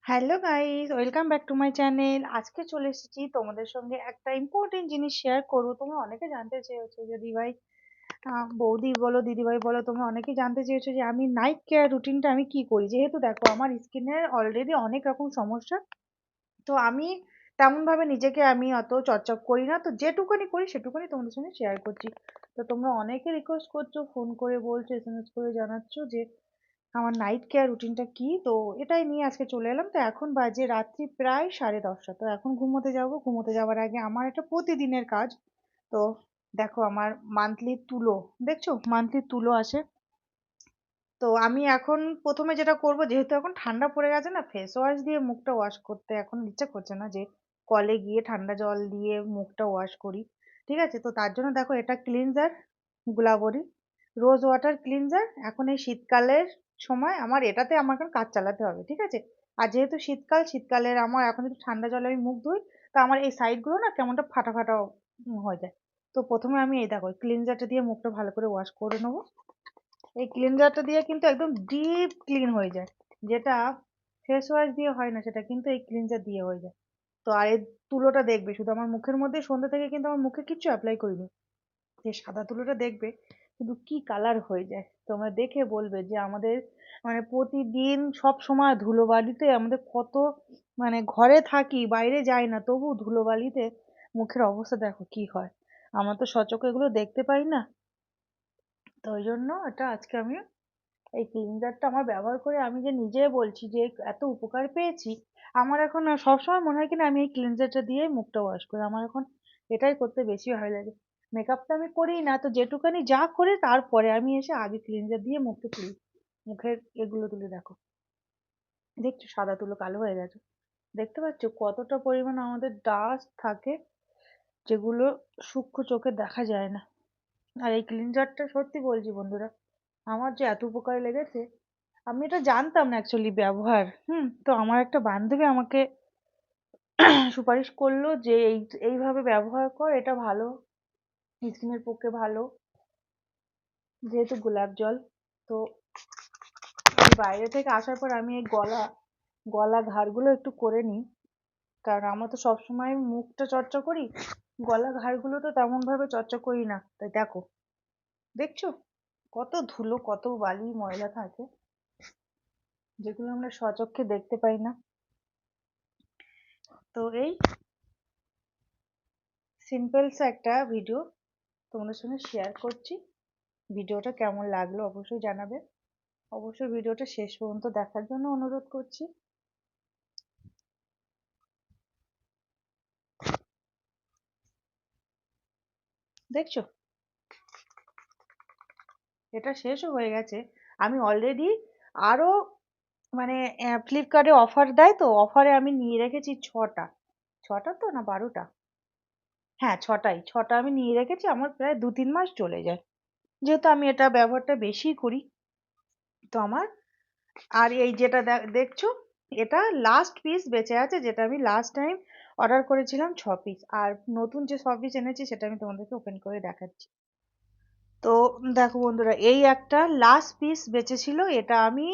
Hello guys, welcome back to my channel. আজকে চলে এসেছি তোমাদের সঙ্গে একটা ইম্পর্টেন্ট জিনিস শেয়ার করবো। তোমরা অনেকে জানতে চেয়েছো যে দিভাই, বৌদি বলো, দিদিভাই বলো, তোমরা অনেকেই জানতে চেয়েছো যে আমি নাইট কেয়ার রুটিনটা আমি কি করি। যেহেতু দেখো আমার স্কিনের অলরেডি অনেক রকম সমস্যা, তো আমি তেমন ভাবে নিজেকে আমি অত চর্চা করি না, তো যেটুকুনি করি সেটুকুনি তোমাদের সঙ্গে শেয়ার করছি। তো তোমরা অনেকে রিকোয়েস্ট করছো, ফোন করে বলছো, এসএমএস করে জানাচ্ছ যে আমার নাইট কেয়ার রুটিনটা কি। তো এটাই নিয়ে আজকে চলে এলাম। তো এখন বাজে রাত্রি প্রায় 10:30। তো এখন ঘুমোতে যাব। ঘুমোতে যাওয়ার আগে আমার একটা প্রতিদিনের কাজ। তো দেখো আমার মান্থলি তুলো, দেখছো মান্থলি তুলো আছে। তো আমি এখন প্রথমে যেটা করব, যেহেতু এখন ঠান্ডা পড়ে গেছে না, ফেস ওয়াশ দিয়ে মুখটা ওয়াশ করতে এখন ইচ্ছে করছে না যে কলে গিয়ে ঠান্ডা জল দিয়ে মুখটা ওয়াশ করি। ঠিক আছে, তো তার জন্য দেখো এটা cleanser, Gulabari rose water cleanser. এখন এই শীতকালের সময় আমার এটাতে আমার এখন কাজ চালাতে হবে, ঠিক আছে। আর যেহেতু শীতকালের আমার এখন যদি ঠান্ডা জলে আমি মুখ ধুই, তো আমার এই সাইড গুলো না কেমনটা ফাটা ফাটা হয়ে যায়। তো প্রথমে আমি এই দেখো ক্লিনজারটা দিয়ে মুখটা ভালো করে ওয়াশ করে নেবো। এই ক্লিনজারটা দিয়ে কিন্তু একদম ডিপ ক্লিন হয়ে যায়, যেটা ফেস ওয়াশ দিয়ে হয় না, সেটা কিন্তু এই ক্লিনজার দিয়ে হয়ে যায়। তো আর এই তুলোটা দেখবে শুধু আমার মুখের মধ্যে, সন্ধ্যা থেকে কিন্তু আমার মুখে কিচ্ছু অ্যাপ্লাই করিনি। যে সাদা তুলোটা দেখবে শুধু কি কালার হয়ে যায়, তোমরা দেখে বলবে যে আমাদের মানে প্রতিদিন সব সময় ধুলোবালিতে আমাদের কত, মানে ঘরে থাকি বাইরে যাই না তবু ধুলোবালিতে মুখের অবস্থা দেখো কি হয়। আমরা তো সচক্ষে এগুলো দেখতে পাই না। তো ওই জন্য এটা আজকে আমি এই ক্লিনজারটা আমার ব্যবহার করে আমি যে নিজে বলছি যে এত উপকার পেয়েছি। আমার এখন না সবসময় মনে হয় কিনা আমি এই ক্লিনজারটা দিয়ে মুখটা ওয়াশ করি। আমার এখন এটাই করতে বেশি ভালো লাগে। মেকআপটা আমি করি না, তো যেটুকানি যা করি তারপরে আমি এসে আগে ক্লিনজার দিয়ে মুখটা তুলি। মুখের এগুলো তুলে দেখো, দেখছো সাদা তুলো কালো হয়ে গেছে। দেখতে পাচ্ছ কতটা পরিমাণ আমাদের ডাস্ট থাকে, যেগুলো সূক্ষ্ম চোখে দেখা যায় না। আর এই ক্লিনজারটা সত্যি বলছি বন্ধুরা, আমার যে এত উপকারে লেগেছে, আমি এটা জানতাম না অ্যাকচুয়ালি ব্যবহার। তো আমার একটা বান্ধবী আমাকে সুপারিশ করলো যে এইভাবে ব্যবহার কর, এটা ভালো, স্কিনের পক্ষে ভালো, যেহেতু গোলাপ জল। তো এই বাইরে থেকে আসার পর আমি এই গলা গলা ঘাড়গুলো একটু করে নিই, কারণ আমরা তো সবসময় মুখটা চর্চা করি, গলা ঘাড়গুলো তো তেমন ভাবে চর্চা করি না। তাই দেখো, দেখছো কত ধুলো কত বালি ময়লা থাকে, যেগুলো আমরা স্বচক্ষে দেখতে পাই না। তো এই সিম্পলস একটা ভিডিও তোমাদের সঙ্গে শেয়ার করছি। ভিডিওটা কেমন লাগলো অবশ্যই জানাবে। অবশ্যই ভিডিওটা শেষ পর্যন্ত দেখার জন্য অনুরোধ করছি। দেখছো এটা শেষও হয়ে গেছে। আমি অলরেডি আরো, মানে ফ্লিপকার্টে অফার দেয়, তো অফারে আমি নিয়ে রেখেছি ছটা। ছটা তো না 12টা, হ্যাঁ ছটা আমি নিয়ে রেখেছি। আমার প্রায় 2-3 মাস চলে যায়, যেহেতু আমি এটা ব্যবহারটা বেশি করি। তো আমার, আর এই যেটা দেখছো, এটা লাস্ট পিস বেঁচে আছে, যেটা আমি লাস্ট টাইম অর্ডার করেছিলাম 6 পিস। আর নতুন যে 6 পিস এনেছি সেটা আমি তোমাদেরকে ওপেন করে দেখাচ্ছি। তো দেখো বন্ধুরা, এই একটা লাস্ট পিস বেঁচে ছিল, এটা আমি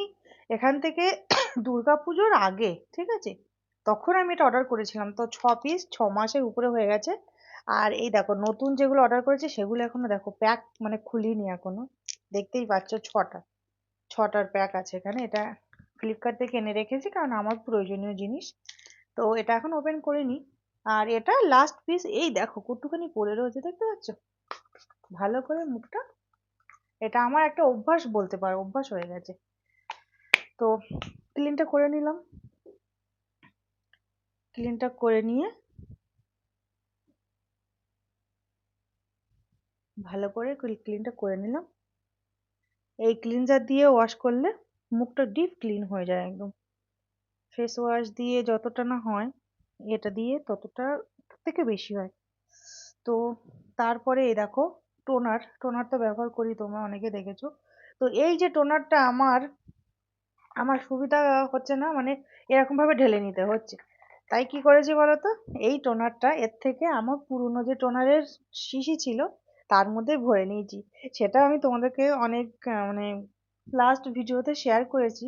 এখান থেকে দুর্গাপুজোর আগে, ঠিক আছে, তখন আমি এটা অর্ডার করেছিলাম। তো 6 পিস 6 মাসের উপরে হয়ে গেছে। আর এই দেখো নতুন যেগুলো অর্ডার করেছি সেগুলো এখনো দেখো প্যাক মানে খুলিনি এখনো। দেখতেই পাচ্ছ ছটার প্যাক আছে এখানে। এটা ফ্লিপকার্ট থেকে এনে রেখেছি কারণ আমার প্রয়োজনীয় জিনিস। তো এটা এখন ওপেন করিনি। আর এটা লাস্ট পিস, এই দেখো কতখানি পড়ে রয়েছে, দেখতে পাচ্ছ। ভালো করে মুখটা, এটা আমার একটা অভ্যাস বলতে পারো, অভ্যাস হয়ে গেছে। তো ক্লিনটা করে নিলাম। ক্লিনটা করে নিয়ে ভালো করে ক্লিনটা করে নিলাম। এই ক্লিনজার দিয়ে ওয়াশ করলে মুখটা ডিপ ক্লিন হয়ে যায় একদম। ফেস ওয়াশ দিয়ে যতটা না হয়, এটা দিয়ে ততটা, তার থেকে বেশি হয়। তো তারপরে এই দেখো টোনার তো ব্যবহার করি, তোমরা অনেকে দেখেছো। তো এই যে টোনারটা আমার আমার সুবিধা হচ্ছে না, মানে এরকম ভাবে ঢেলে নিতে হচ্ছে। তাই কি করেছি বলতো, এই টোনারটা এর থেকে আমার পুরনো যে টোনারের শিশি ছিল তার মধ্যে ভরে নিয়েছি। সেটা আমি তোমাদেরকে অনেক মানে লাস্ট ভিডিওতে শেয়ার করেছি।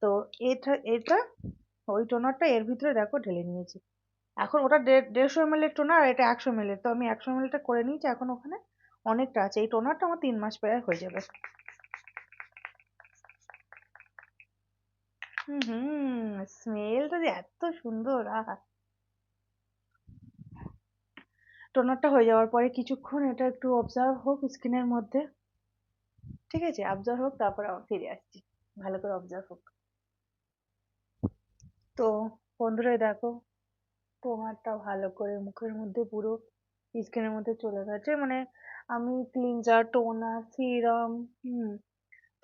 তো এটা এটা ওই টোনারটা এর ভিতরে দেখো ঢেলে নিয়েছি। এখন ওটা 150 ml এর টোনার, আর এটা 100 ml এর, তো আমি 100 ml করে নিয়েছি। এখন ওখানে অনেকটা আছে, এই টোনারটা আমার 3 মাস প্রায় হয়ে যাবে। হুম হুম, স্মেলটা যে এত সুন্দর! আহা! টোনারটা হয়ে যাওয়ার পরে কিছুক্ষণ এটা একটু অবজার্ভ হোক স্কিনের মধ্যে। ঠিক আছে, অবজার্ভ হোক, তারপরে আবার ফিরে আসছি। ভালো করে অবজার্ভ হোক। তো বন্ধুরা দেখো, টোনারটা ভালো করে মুখের মধ্যে পুরো স্কিনের মধ্যে চলে গেছে। মানে আমি cleanser, toner, serum,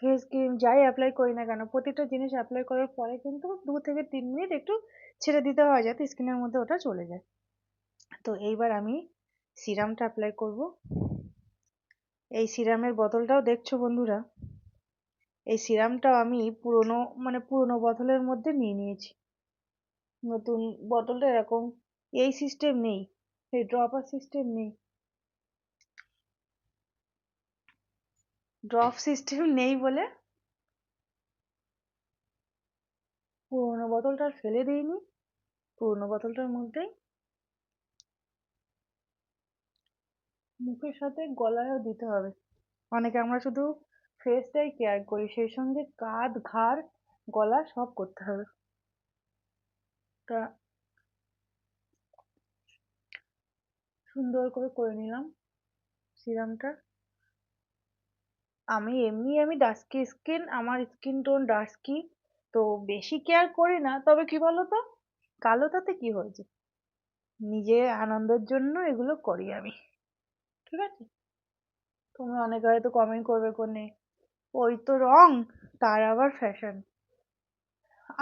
face cream যাই অ্যাপ্লাই করি না কেন, প্রতিটা জিনিস অ্যাপ্লাই করার পরে কিন্তু 2 থেকে 3 মিনিট একটু ছেড়ে দিতে হয়, যাতে স্কিনের মধ্যে ওটা চলে যায়। তো এইবার আমি সিরামটা অ্যাপ্লাই করব। এই সিরামের বোতলটাও দেখছো বন্ধুরা, এই সিরামটাও আমি পুরনো বোতলের মধ্যে নিয়ে নিয়েছি। নতুন বোতলটা এরকম এই সিস্টেম নেই, এই ড্রপার সিস্টেম নেই, ড্রপ সিস্টেম নেই বলে পুরোনো বোতলটা আর ফেলে দিইনি। পুরোনো বোতলটার মধ্যেই মুখের সাথে গলায়ও দিতে হবে। অনেকে আমরা শুধু ফেসটাই কেয়ার করি, সেই সঙ্গে কাঁধ, ঘাড়, গলা সব করতে হবে। তা সুন্দর করে করে নিলাম সিরামটা। আমি ডাস্কি স্কিন, আমার স্কিন টোন ডাস্কি, তো বেশি কেয়ার করি না। তবে কি বলতো, কালো তাতে কি হয়েছে, নিজের আনন্দের জন্য এগুলো করি আমি। ঠিক আছে, তোমরা অনেকে হয়তো কমেন্ট করবে কোনে, ওই তো রং, তার আবার ফ্যাশন।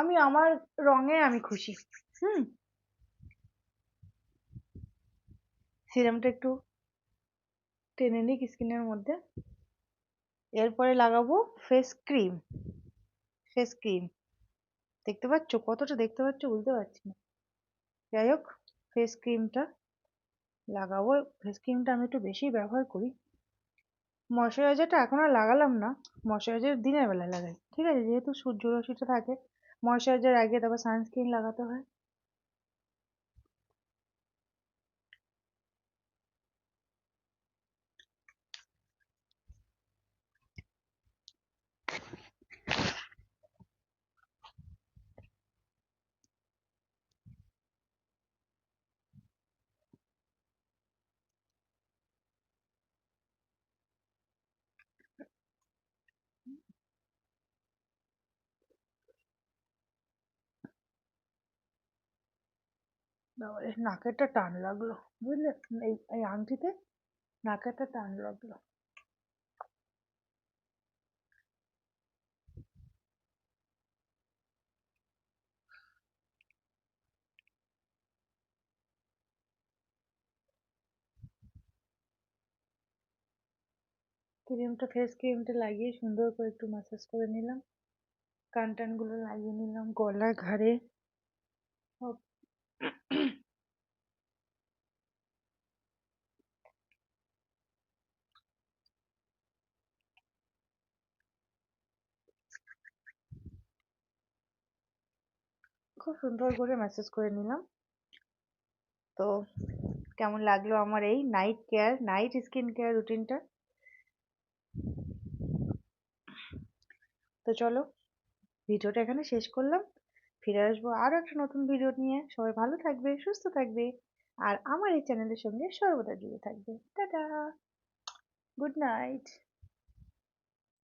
আমি আমার রঙে আমি খুশি। হুম, সিরামটা একটু টেনে নিক স্কিনের মধ্যে। এরপরে লাগাবো ফেস ক্রিম। ফেস ক্রিম দেখতে পাচ্ছ, কতটা দেখতে পাচ্ছ বুঝতে পারছি না। যাই হোক, ফেস ক্রিমটা লাগাবো। ফেস ক্রিমটা আমি একটু বেশি ব্যবহার করি। ময়শ্চারাইজারটা এখন আর লাগালাম না, ময়শ্চারাইজার দিনের বেলায় লাগাই। ঠিক আছে, যেহেতু সূর্যরশ্মিটা থাকে, ময়শ্চারাইজার আগে, তারপর সানস্ক্রিন লাগাতে হয়। বাবারে, নাকেরটা টান লাগলো, বুঝলে? এই এই আংটিতে নাকেরটা টান লাগলো। ফেস ক্রিমটা লাগিয়ে সুন্দর করে একটু ম্যাসাজ করে নিলাম। কান টান গুলো লাগিয়ে নিলাম, গলা, ঘাড়ে সব। খুব সুন্দর করে ম্যাসাজ করে নিলাম। তো কেমন লাগলো আমার এই নাইট স্কিন কেয়ার রুটিনটা? তো চলো, ভিডিওটা এখানে শেষ করলাম। ফিরে আসবো আরো একটা নতুন ভিডিও নিয়ে। সবাই ভালো থাকবে, সুস্থ থাকবে, আর আমার এই চ্যানেলের সঙ্গে সর্বদা জুড়ে থাকবে। Tata, good night.